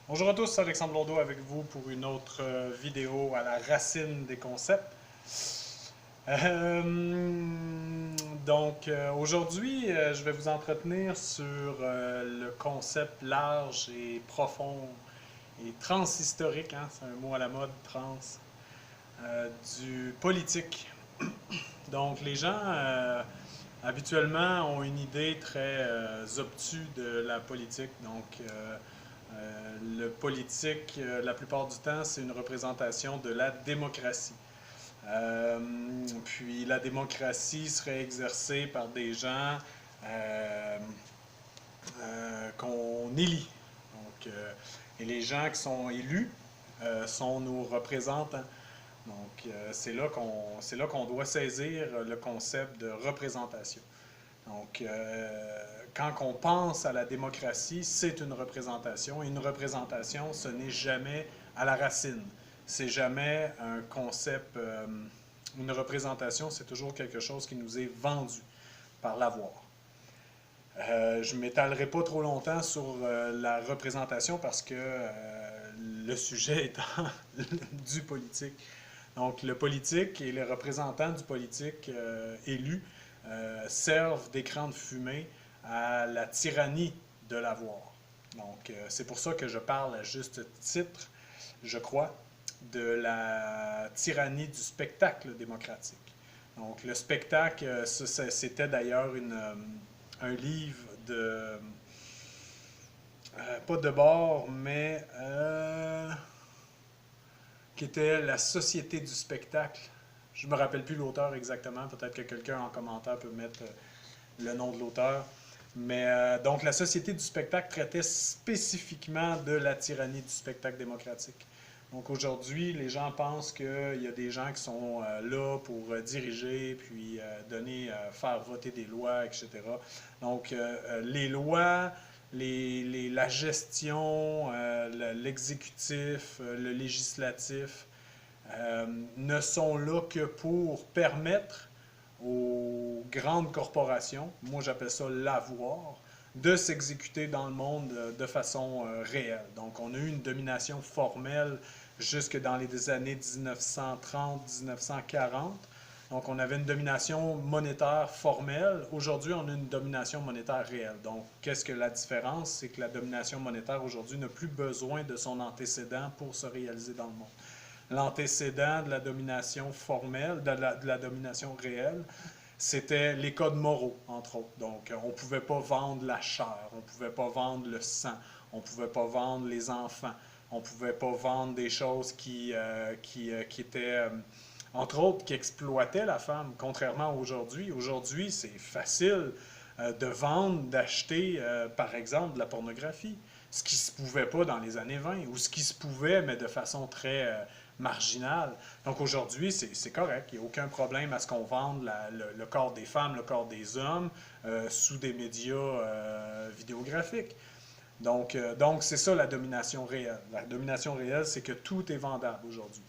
Bonjour à tous, c'est Alexandre Blondeau avec vous pour une autre vidéo à la racine des concepts. Aujourd'hui, je vais vous entretenir sur le concept large et profond et transhistorique, hein, c'est un mot à la mode, trans, du politique. Donc les gens habituellement ont une idée très obtuse de la politique. Le politique, la plupart du temps, c'est une représentation de la démocratie. Puis la démocratie serait exercée par des gens qu'on élit. Et les gens qui sont élus sont nos représentants. C'est là qu'on doit saisir le concept de représentation. Quand on pense à la démocratie, c'est une représentation. Et une représentation, ce n'est jamais à la racine. C'est jamais un concept. Une représentation, c'est toujours quelque chose qui nous est vendu par l'avoir. Je ne m'étalerai pas trop longtemps sur la représentation parce que le sujet étant du politique. Donc, le politique et les représentants du politique élus servent d'écran de fumée à la tyrannie de l'avoir. C'est pour ça que je parle à juste titre, je crois, de la tyrannie du spectacle démocratique. Donc, le spectacle, c'était d'ailleurs un livre de. Pas de bord, mais qui était La Société du spectacle. Je ne me rappelle plus l'auteur exactement. Peut-être que quelqu'un en commentaire peut mettre le nom de l'auteur. Mais donc, La Société du spectacle traitait spécifiquement de la tyrannie du spectacle démocratique. Donc aujourd'hui, les gens pensent qu'il y a des gens qui sont là pour diriger, puis faire voter des lois, etc. Donc les lois, la gestion, l'exécutif, le législatif ne sont là que pour permettre aux grandes corporations, moi j'appelle ça l'avoir, de s'exécuter dans le monde de façon réelle. Donc on a eu une domination formelle jusque dans les années 1930-1940. Donc on avait une domination monétaire formelle. Aujourd'hui, on a une domination monétaire réelle. Donc qu'est-ce que la différence? C'est que la domination monétaire aujourd'hui n'a plus besoin de son antécédent pour se réaliser dans le monde. L'antécédent de la domination formelle, de la domination réelle, c'était les codes moraux, entre autres. Donc, on ne pouvait pas vendre la chair, on ne pouvait pas vendre le sang, on ne pouvait pas vendre les enfants, on ne pouvait pas vendre des choses qui étaient, entre autres, qui exploitaient la femme, contrairement à aujourd'hui. Aujourd'hui, c'est facile de vendre, d'acheter, par exemple, de la pornographie. Ce qui ne se pouvait pas dans les années 20, ou ce qui se pouvait, mais de façon très marginale. Donc aujourd'hui, c'est correct. Il n'y a aucun problème à ce qu'on vende le corps des femmes, le corps des hommes, sous des médias vidéographiques. Donc c'est ça la domination réelle. La domination réelle, c'est que tout est vendable aujourd'hui.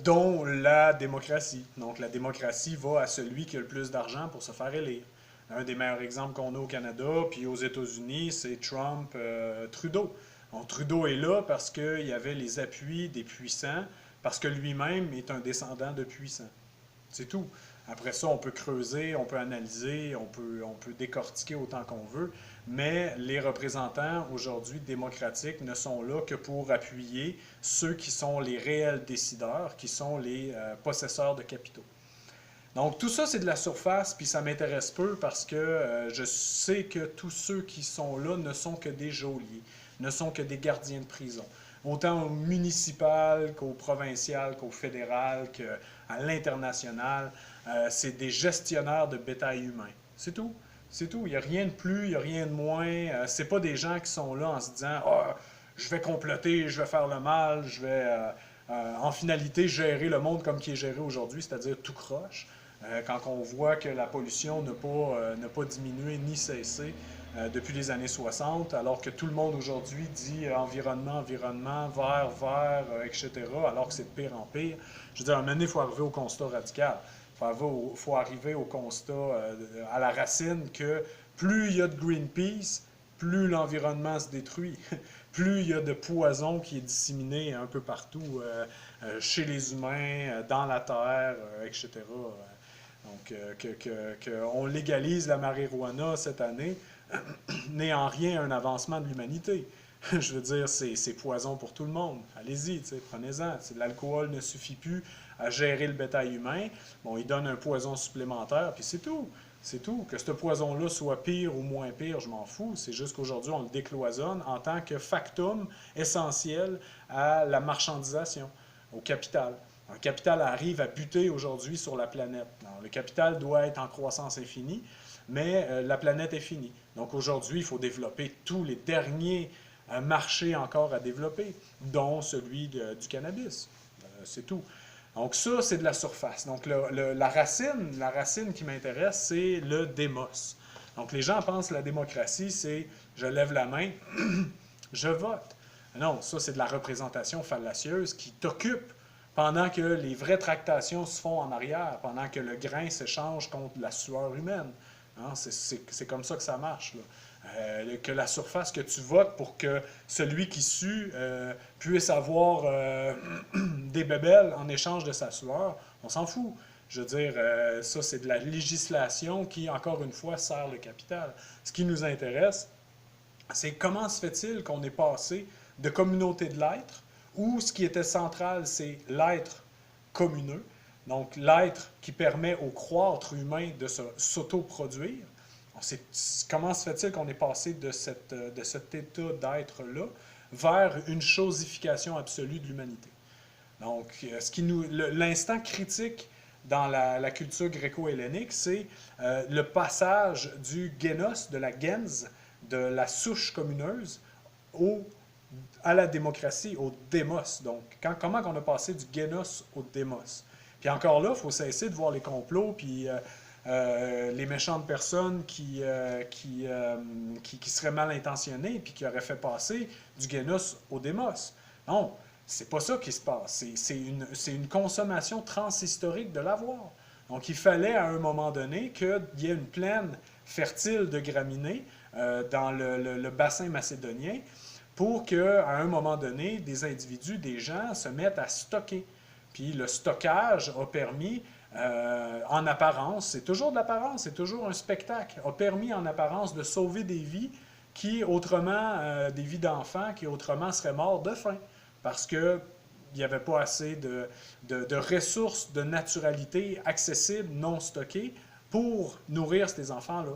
Dont la démocratie. Donc la démocratie va à celui qui a le plus d'argent pour se faire élire. Un des meilleurs exemples qu'on a au Canada, puis aux États-Unis, c'est Trump, Trudeau. Donc, Trudeau est là parce qu'il y avait les appuis des puissants, parce que lui-même est un descendant de puissants. C'est tout. Après ça, on peut creuser, on peut analyser, on peut décortiquer autant qu'on veut, mais les représentants aujourd'hui démocratiques ne sont là que pour appuyer ceux qui sont les réels décideurs, qui sont les possesseurs de capitaux. Donc tout ça, c'est de la surface, puis ça m'intéresse peu parce que je sais que tous ceux qui sont là ne sont que des geôliers, ne sont que des gardiens de prison. Autant au municipal qu'au provincial, qu'au fédéral, qu'à l'international, c'est des gestionnaires de bétail humain. C'est tout. C'est tout. Il n'y a rien de plus, il n'y a rien de moins. C'est pas des gens qui sont là en se disant « Ah, je vais comploter, je vais faire le mal, je vais en finalité gérer le monde comme qui est géré aujourd'hui, c'est-à-dire tout croche. » Quand on voit que la pollution n'a pas diminué ni cessé depuis les années 60, alors que tout le monde aujourd'hui dit environnement, environnement, vert, vert, etc., alors que c'est de pire en pire. Je veux dire, à un moment donné, il faut arriver au constat radical. Il faut arriver au constat à la racine que plus il y a de Greenpeace, plus l'environnement se détruit, plus il y a de poison qui est disséminé un peu partout, chez les humains, dans la terre, etc. Donc, qu'on légalise la marijuana cette année n'est en rien un avancement de l'humanité. Je veux dire, c'est poison pour tout le monde. Allez-y, prenez-en. L'alcool ne suffit plus à gérer le bétail humain. Bon, il donne un poison supplémentaire, puis c'est tout. C'est tout. Que ce poison-là soit pire ou moins pire, je m'en fous. C'est juste qu'aujourd'hui, on le décloisonne en tant que factum essentiel à la marchandisation, au capital. Un capital arrive à buter aujourd'hui sur la planète. Alors, le capital doit être en croissance infinie, mais la planète est finie. Donc aujourd'hui, il faut développer tous les derniers marchés encore à développer, dont celui du cannabis. C'est tout. Donc ça, c'est de la surface. Donc la racine qui m'intéresse, c'est le démos. Donc les gens pensent que la démocratie, c'est je lève la main, je vote. Non, ça, c'est de la représentation fallacieuse qui t'occupe pendant que les vraies tractations se font en arrière, pendant que le grain s'échange contre la sueur humaine. Hein, c'est comme ça que ça marche, là. Que la surface que tu votes pour que celui qui sue puisse avoir des bébelles en échange de sa sueur, on s'en fout. Je veux dire, ça, c'est de la législation qui, encore une fois, sert le capital. Ce qui nous intéresse, c'est comment se fait-il qu'on est passé de communauté de l'être, où ce qui était central, c'est l'être communeux, donc l'être qui permet au croître humain de s'autoproduire. Comment se fait-il qu'on est passé de cet état d'être-là vers une chosification absolue de l'humanité? Donc, l'instant critique dans la culture gréco-hellénique, c'est le passage du génos, de la gens, de la souche communeuse, à la démocratie, au démos. Donc, comment on a passé du génos au démos? Puis encore là, il faut cesser de voir les complots, puis les méchantes personnes qui seraient mal intentionnées, puis qui auraient fait passer du génos au démos. Non, c'est pas ça qui se passe. C'est une consommation transhistorique de l'avoir. Donc, il fallait à un moment donné qu'il y ait une plaine fertile de graminées dans le bassin macédonien pour qu'à un moment donné, des individus, des gens se mettent à stocker. Puis le stockage a permis, en apparence, c'est toujours de l'apparence, c'est toujours un spectacle, a permis en apparence de sauver des vies qui autrement, des vies d'enfants qui autrement seraient morts de faim. Parce qu'il n'y avait pas assez de ressources de naturalité accessibles, non stockées, pour nourrir ces enfants-là.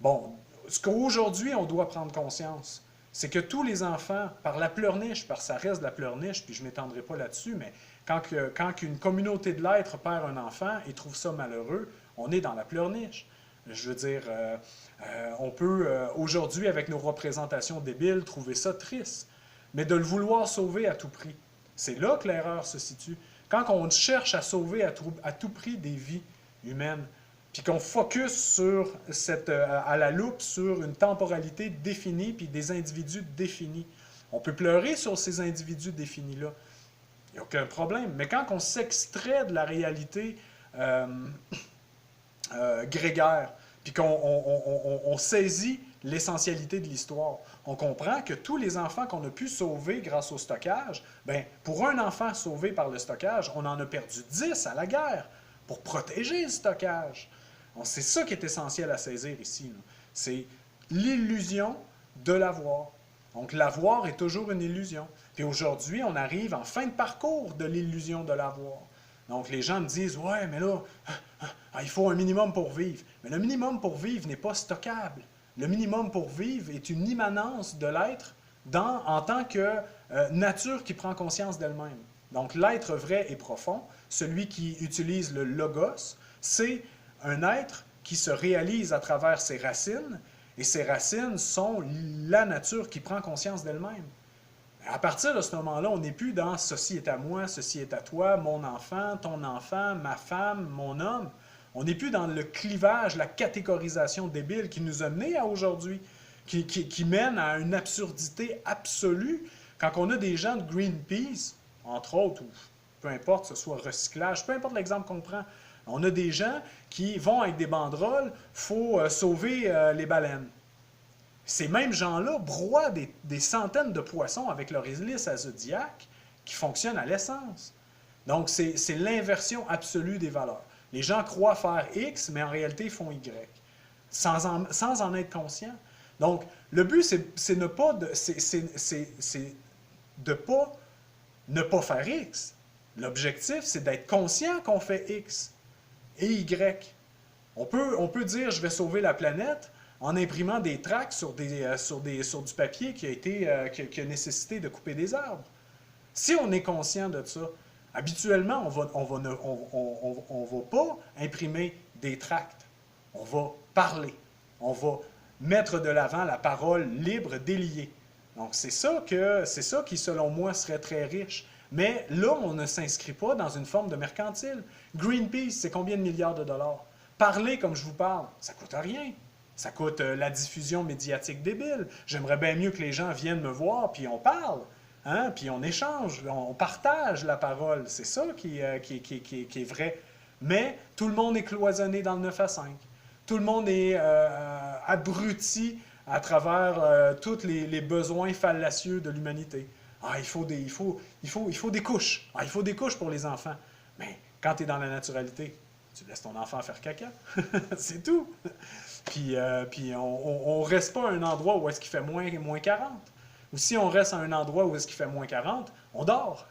Bon, ce qu'aujourd'hui, on doit prendre conscience, c'est que tous les enfants, par la pleurniche, parce que ça reste de la pleurniche, puis je ne m'étendrai pas là-dessus, mais quand une communauté de l'être perd un enfant et trouve ça malheureux, on est dans la pleurniche. Je veux dire, on peut aujourd'hui, avec nos représentations débiles, trouver ça triste, mais de le vouloir sauver à tout prix, c'est là que l'erreur se situe. Quand on cherche à sauver à tout prix des vies humaines, puis qu'on focus sur à la loupe sur une temporalité définie puis des individus définis. On peut pleurer sur ces individus définis-là. Il n'y a aucun problème. Mais quand on s'extrait de la réalité grégaire, puis qu'on saisit l'essentialité de l'histoire, on comprend que tous les enfants qu'on a pu sauver grâce au stockage, bien, pour un enfant sauvé par le stockage, on en a perdu 10 à la guerre pour protéger le stockage. C'est ça qui est essentiel à saisir ici. C'est l'illusion de l'avoir. Donc l'avoir est toujours une illusion. Puis aujourd'hui, on arrive en fin de parcours de l'illusion de l'avoir. Donc les gens me disent « Ouais, mais là, il faut un minimum pour vivre. » Mais le minimum pour vivre n'est pas stockable. Le minimum pour vivre est une immanence de l'être en tant que nature qui prend conscience d'elle-même. Donc l'être vrai et profond, celui qui utilise le logos, c'est un être qui se réalise à travers ses racines, et ces racines sont la nature qui prend conscience d'elle-même. À partir de ce moment-là, on n'est plus dans « ceci est à moi, ceci est à toi, mon enfant, ton enfant, ma femme, mon homme ». On n'est plus dans le clivage, la catégorisation débile qui nous a menés à aujourd'hui, qui mène à une absurdité absolue. Quand on a des gens de Greenpeace, entre autres, ou peu importe, ce soit recyclage, peu importe l'exemple qu'on prend, on a des gens qui vont avec des banderoles « faut sauver les baleines ». Ces mêmes gens-là broient des centaines de poissons avec leur hélice à zodiaque qui fonctionne à l'essence. Donc, c'est l'inversion absolue des valeurs. Les gens croient faire X, mais en réalité, ils font Y, sans en être conscients. Donc, le but, c'est ne pas de pas ne pas faire X. L'objectif, c'est d'être conscient qu'on fait X et Y. On peut dire « je vais sauver la planète » en imprimant des tracts sur du papier qui a nécessité de couper des arbres. Si on est conscient de ça, habituellement, on va pas imprimer des tracts. On va parler. On va mettre de l'avant la parole libre, déliée. Donc, c'est ça qui, selon moi, serait très riche. Mais là, on ne s'inscrit pas dans une forme de mercantile. Greenpeace, c'est combien de milliards de dollars? Parler comme je vous parle, ça coûte rien. Ça coûte la diffusion médiatique débile. J'aimerais bien mieux que les gens viennent me voir, puis on parle. Hein? Puis on échange, on partage la parole. C'est ça qui est vrai. Mais tout le monde est cloisonné dans le 9 à 5. Tout le monde est abruti à travers tous les besoins fallacieux de l'humanité. Ah, il faut des couches. Ah, il faut des couches pour les enfants. Mais quand tu es dans la naturalité, tu laisses ton enfant faire caca. C'est tout. Puis on ne reste pas à un endroit où est-ce qu'il fait moins 40. Ou si on reste à un endroit où est-ce qu'il fait moins 40, on dort.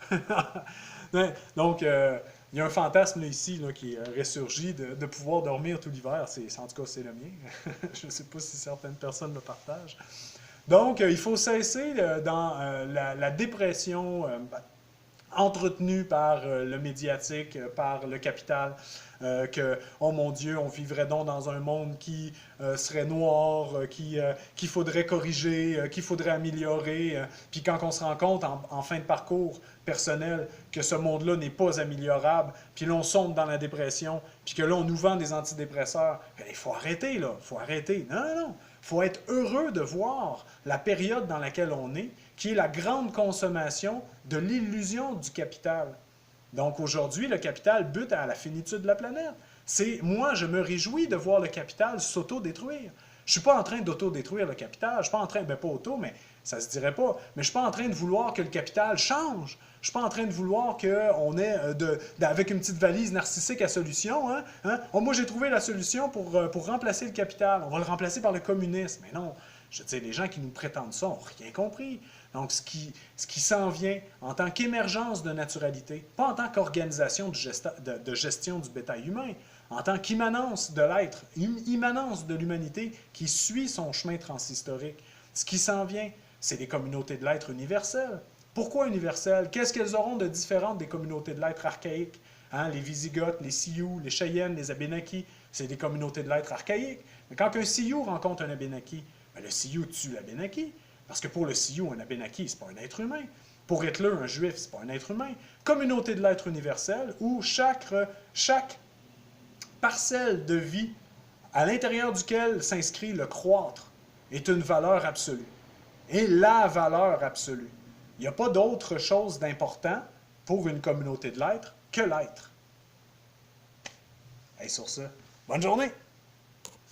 Donc, il y a un fantasme là, ici là, qui est ressurgi de pouvoir dormir tout l'hiver. En tout cas, c'est le mien. Je ne sais pas si certaines personnes le partagent. Donc, il faut cesser dans la dépression entretenue par le médiatique, par le capital, que, oh mon Dieu, on vivrait donc dans un monde qui serait noir, qu'il faudrait corriger, qu'il faudrait améliorer. Puis quand on se rend compte en fin de parcours personnel que ce monde-là n'est pas améliorable, puis là on sombre dans la dépression, puis que là on nous vend des antidépresseurs, il faut arrêter là, il faut arrêter. Non, non, non. Il faut être heureux de voir la période dans laquelle on est, qui est la grande consommation de l'illusion du capital. Donc aujourd'hui, le capital bute à la finitude de la planète. Moi, je me réjouis de voir le capital s'auto-détruire. Je ne suis pas en train d'auto-détruire le capital. Je ne suis pas en train, pas auto, mais ça ne se dirait pas. Mais je ne suis pas en train de vouloir que le capital change. Je ne suis pas en train de vouloir qu'on ait, avec une petite valise narcissique à solution, hein? Oh, moi, j'ai trouvé la solution pour remplacer le capital. On va le remplacer par le communisme. Mais non, je veux dire, les gens qui nous prétendent ça n'ont rien compris. Donc, ce qui s'en vient en tant qu'émergence de naturalité, pas en tant qu'organisation de gestion du bétail humain, en tant qu'immanence de l'être, immanence de l'humanité qui suit son chemin transhistorique. Ce qui s'en vient, c'est les communautés de l'être universelles. Pourquoi universelles? Qu'est-ce qu'elles auront de différent des communautés de l'être archaïques? Hein, les Visigoths, les Sioux, les Cheyennes, les Abénakis, c'est des communautés de l'être archaïques. Mais quand un Sioux rencontre un Abénaki, ben le Sioux tue l'Abénaki. Parce que pour le Sioux, un Abénaki, ce n'est pas un être humain. Pour Hitler, un Juif, ce n'est pas un être humain. Communauté de l'être universel où chaque parcelle de vie à l'intérieur duquel s'inscrit le croître est une valeur absolue. Et la valeur absolue. Il n'y a pas d'autre chose d'important pour une communauté de l'être que l'être. Et sur ce, bonne journée!